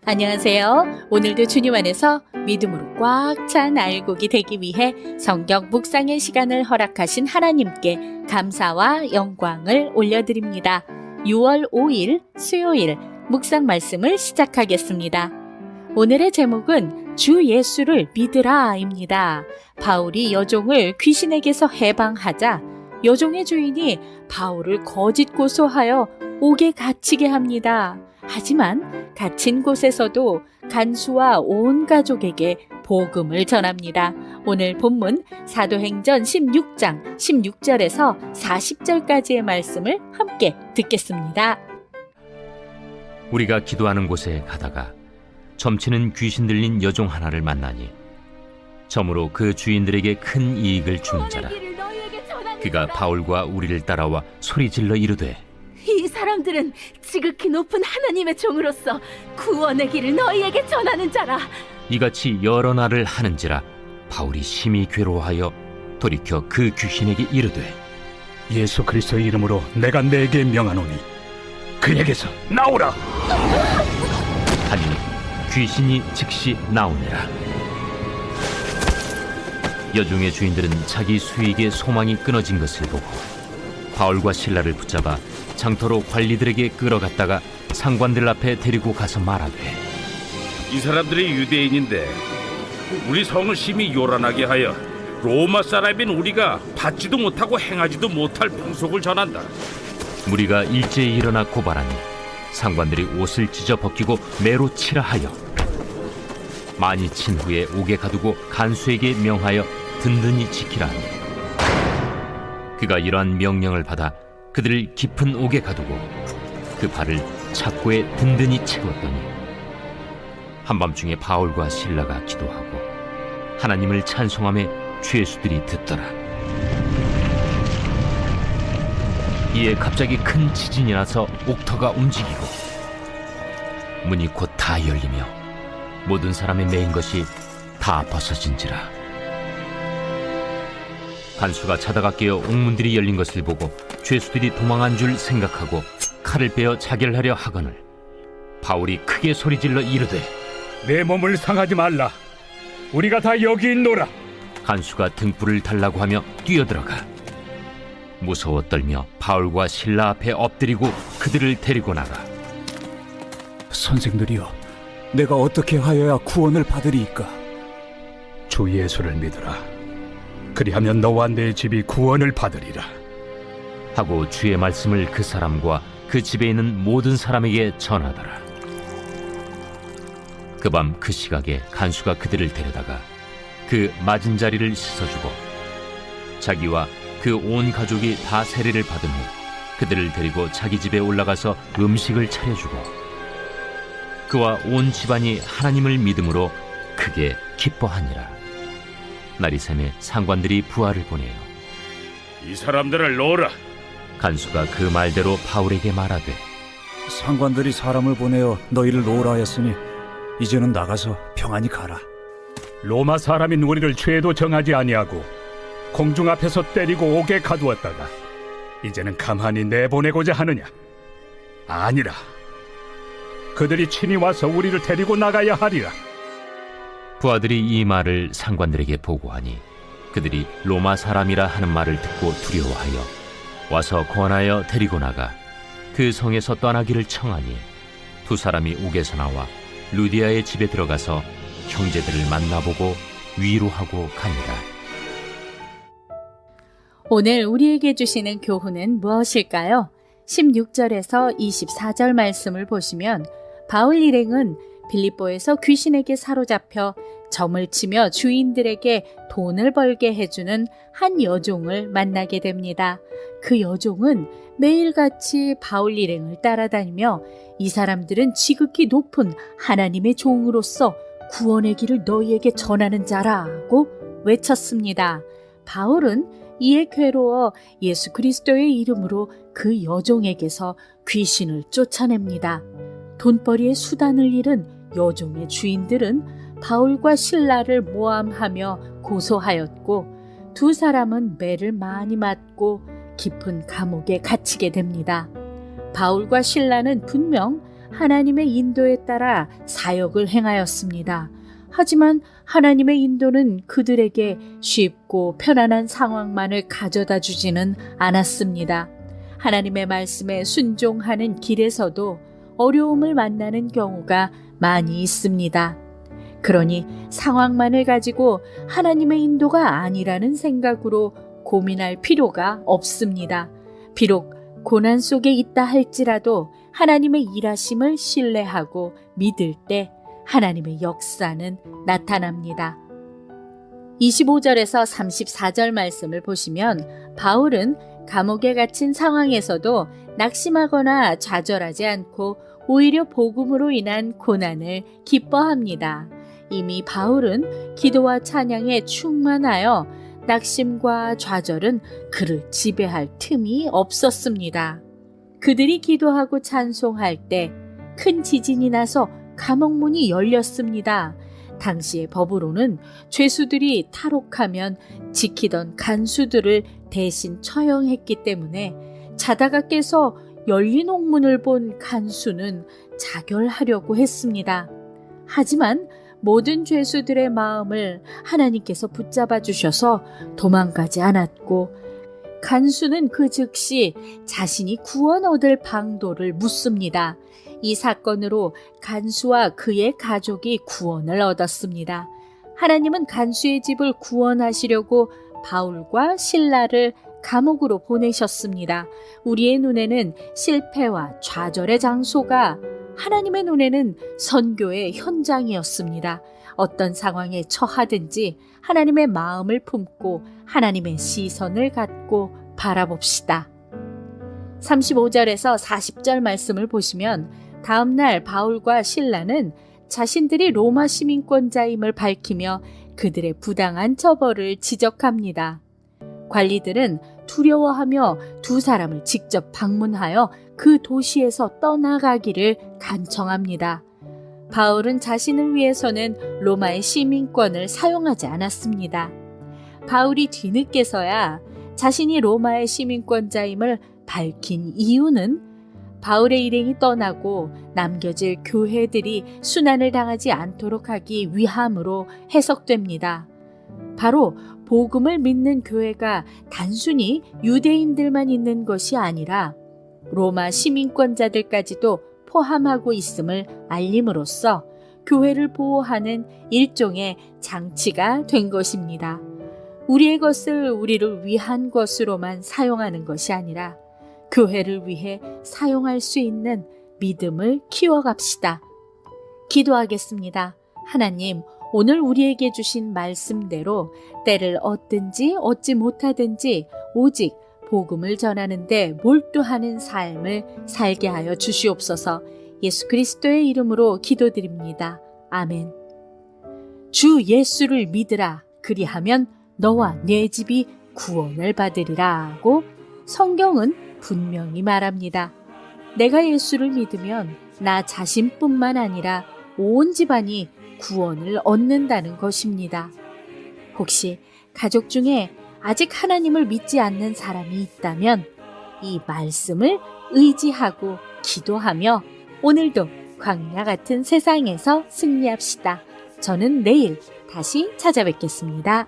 안녕하세요. 오늘도 주님 안에서 믿음으로 꽉 찬 알곡이 되기 위해 성경 묵상의 시간을 허락하신 하나님께 감사와 영광을 올려드립니다. 6월 5일 수요일 묵상 말씀을 시작하겠습니다. 오늘의 제목은 주 예수를 믿으라입니다. 바울이 여종을 귀신에게서 해방하자 여종의 주인이 바울을 거짓 고소하여 옥에 갇히게 합니다. 하지만 갇힌 곳에서도 간수와 온 가족에게 복음을 전합니다. 오늘 본문 사도행전 16장 16절에서 40절까지의 말씀을 함께 듣겠습니다. 우리가 기도하는 곳에 가다가 점치는 귀신 들린 여종 하나를 만나니 점으로 그 주인들에게 큰 이익을 주는 자라. 그가 바울과 우리를 따라와 소리질러 이르되 이 사람들은 지극히 높은 하나님의 종으로서 구원의 길을 너희에게 전하는 자라. 이같이 여러 날을 하는지라 바울이 심히 괴로워하여 돌이켜 그 귀신에게 이르되 예수 그리스도의 이름으로 내가 네게 명하노니 그에게서 나오라. 하니 귀신이 즉시 나오니라. 여종의 주인들은 자기 수익의 소망이 끊어진 것을 보고 바울과 실라를 붙잡아 장터로 관리들에게 끌어갔다가 상관들 앞에 데리고 가서 말하되 이 사람들이 유대인인데 우리 성을 심히 요란하게 하여 로마 사람인 우리가 받지도 못하고 행하지도 못할 풍속을 전한다. 무리가 일제히 일어나 고발하니 상관들이 옷을 찢어 벗기고 매로 치라 하여 많이 친 후에 옥에 가두고 간수에게 명하여 든든히 지키라 하니 그가 이러한 명령을 받아 그들을 깊은 옥에 가두고 그 발을 착고에 든든히 채웠더니 한밤중에 바울과 실라가 기도하고 하나님을 찬송하며 죄수들이 듣더라. 이에 갑자기 큰 지진이 나서 옥터가 움직이고 문이 곧 다 열리며 모든 사람의 매인 것이 다 벗어진지라. 간수가 자다가 깨어 옥문들이 열린 것을 보고 죄수들이 도망한 줄 생각하고 칼을 빼어 자결하려 하거늘 바울이 크게 소리질러 이르되 내 몸을 상하지 말라. 우리가 다 여기 있노라. 간수가 등불을 달라고 하며 뛰어들어가 무서워 떨며 바울과 실라 앞에 엎드리고 그들을 데리고 나가 선생들이여, 내가 어떻게 하여야 구원을 받으리이까? 주 예수를 믿으라. 그리하면 너와 내 집이 구원을 받으리라. 하고 주의 말씀을 그 사람과 그 집에 있는 모든 사람에게 전하더라. 그 밤 그 시각에 간수가 그들을 데려다가 그 맞은 자리를 씻어주고 자기와 그 온 가족이 다 세례를 받은 후 그들을 데리고 자기 집에 올라가서 음식을 차려주고 그와 온 집안이 하나님을 믿음으로 크게 기뻐하니라. 날이 새매 상관들이 부하를 보내요. 이 사람들을 놓으라. 간수가 그 말대로 바울에게 말하되 상관들이 사람을 보내어 너희를 놓으라 하였으니 이제는 나가서 평안히 가라. 로마 사람인 우리를 죄도 정하지 아니하고 공중 앞에서 때리고 옥에 가두었다가 이제는 가만히 내보내고자 하느냐? 아니라. 그들이 친히 와서 우리를 데리고 나가야 하리라. 부하들이 이 말을 상관들에게 보고하니 그들이 로마 사람이라 하는 말을 듣고 두려워하여 와서 권하여 데리고 나가 그 성에서 떠나기를 청하니 두 사람이 옥에서 나와 루디아의 집에 들어가서 형제들을 만나보고 위로하고 가니라. 오늘 우리에게 주시는 교훈은 무엇일까요? 16절에서 24절 말씀을 보시면 바울 일행은 빌립보에서 귀신에게 사로잡혀 점을 치며 주인들에게 돈을 벌게 해주는 한 여종을 만나게 됩니다. 그 여종은 매일같이 바울 일행을 따라다니며 이 사람들은 지극히 높은 하나님의 종으로서 구원의 길을 너희에게 전하는 자라고 외쳤습니다. 바울은 이에 괴로워 예수 그리스도의 이름으로 그 여종에게서 귀신을 쫓아냅니다. 돈벌이의 수단을 잃은 여종의 주인들은 바울과 실라를 모함하며 고소하였고 두 사람은 매를 많이 맞고 깊은 감옥에 갇히게 됩니다. 바울과 실라는 분명 하나님의 인도에 따라 사역을 행하였습니다. 하지만 하나님의 인도는 그들에게 쉽고 편안한 상황만을 가져다 주지는 않았습니다. 하나님의 말씀에 순종하는 길에서도 어려움을 만나는 경우가 많이 있습니다. 그러니 상황만을 가지고 하나님의 인도가 아니라는 생각으로 고민할 필요가 없습니다. 비록 고난 속에 있다 할지라도 하나님의 일하심을 신뢰하고 믿을 때 하나님의 역사는 나타납니다. 25절에서 34절 말씀을 보시면 바울은 감옥에 갇힌 상황에서도 낙심하거나 좌절하지 않고 오히려 복음으로 인한 고난을 기뻐합니다. 이미 바울은 기도와 찬양에 충만하여 낙심과 좌절은 그를 지배할 틈이 없었습니다. 그들이 기도하고 찬송할 때 큰 지진이 나서 감옥문이 열렸습니다. 당시의 법으로는 죄수들이 탈옥하면 지키던 간수들을 대신 처형했기 때문에 자다가 깨서 열린 옥문을 본 간수는 자결하려고 했습니다. 하지만 모든 죄수들의 마음을 하나님께서 붙잡아 주셔서 도망가지 않았고 간수는 그 즉시 자신이 구원 얻을 방도를 묻습니다. 이 사건으로 간수와 그의 가족이 구원을 얻었습니다. 하나님은 간수의 집을 구원하시려고 바울과 실라를 감옥으로 보내셨습니다. 우리의 눈에는 실패와 좌절의 장소가 하나님의 눈에는 선교의 현장이었습니다. 어떤 상황에 처하든지 하나님의 마음을 품고 하나님의 시선을 갖고 바라봅시다. 35절에서 40절 말씀을 보시면 다음날 바울과 실라는 자신들이 로마 시민권자임을 밝히며 그들의 부당한 처벌을 지적합니다. 관리들은 두려워하며 두 사람을 직접 방문하여 그 도시에서 떠나가기를 간청합니다. 바울은 자신을 위해서는 로마의 시민권을 사용하지 않았습니다. 바울이 뒤늦게서야 자신이 로마의 시민권자임을 밝힌 이유는 바울의 일행이 떠나고 남겨질 교회들이 순환을 당하지 않도록 하기 위함으로 해석됩니다. 바로 복음을 믿는 교회가 단순히 유대인들만 있는 것이 아니라 로마 시민권자들까지도 포함하고 있음을 알림으로써 교회를 보호하는 일종의 장치가 된 것입니다. 우리의 것을 우리를 위한 것으로만 사용하는 것이 아니라 교회를 위해 사용할 수 있는 믿음을 키워갑시다. 기도하겠습니다. 하나님, 오늘 우리에게 주신 말씀대로 때를 얻든지 얻지 못하든지 오직 복음을 전하는데 몰두하는 삶을 살게 하여 주시옵소서. 예수 그리스도의 이름으로 기도드립니다. 아멘. 주 예수를 믿으라. 그리하면 너와 네 집이 구원을 받으리라 하고 성경은 분명히 말합니다. 내가 예수를 믿으면 나 자신뿐만 아니라 온 집안이 구원을 얻는다는 것입니다. 혹시 가족 중에 아직 하나님을 믿지 않는 사람이 있다면 이 말씀을 의지하고 기도하며 오늘도 광야 같은 세상에서 승리합시다. 저는 내일 다시 찾아뵙겠습니다.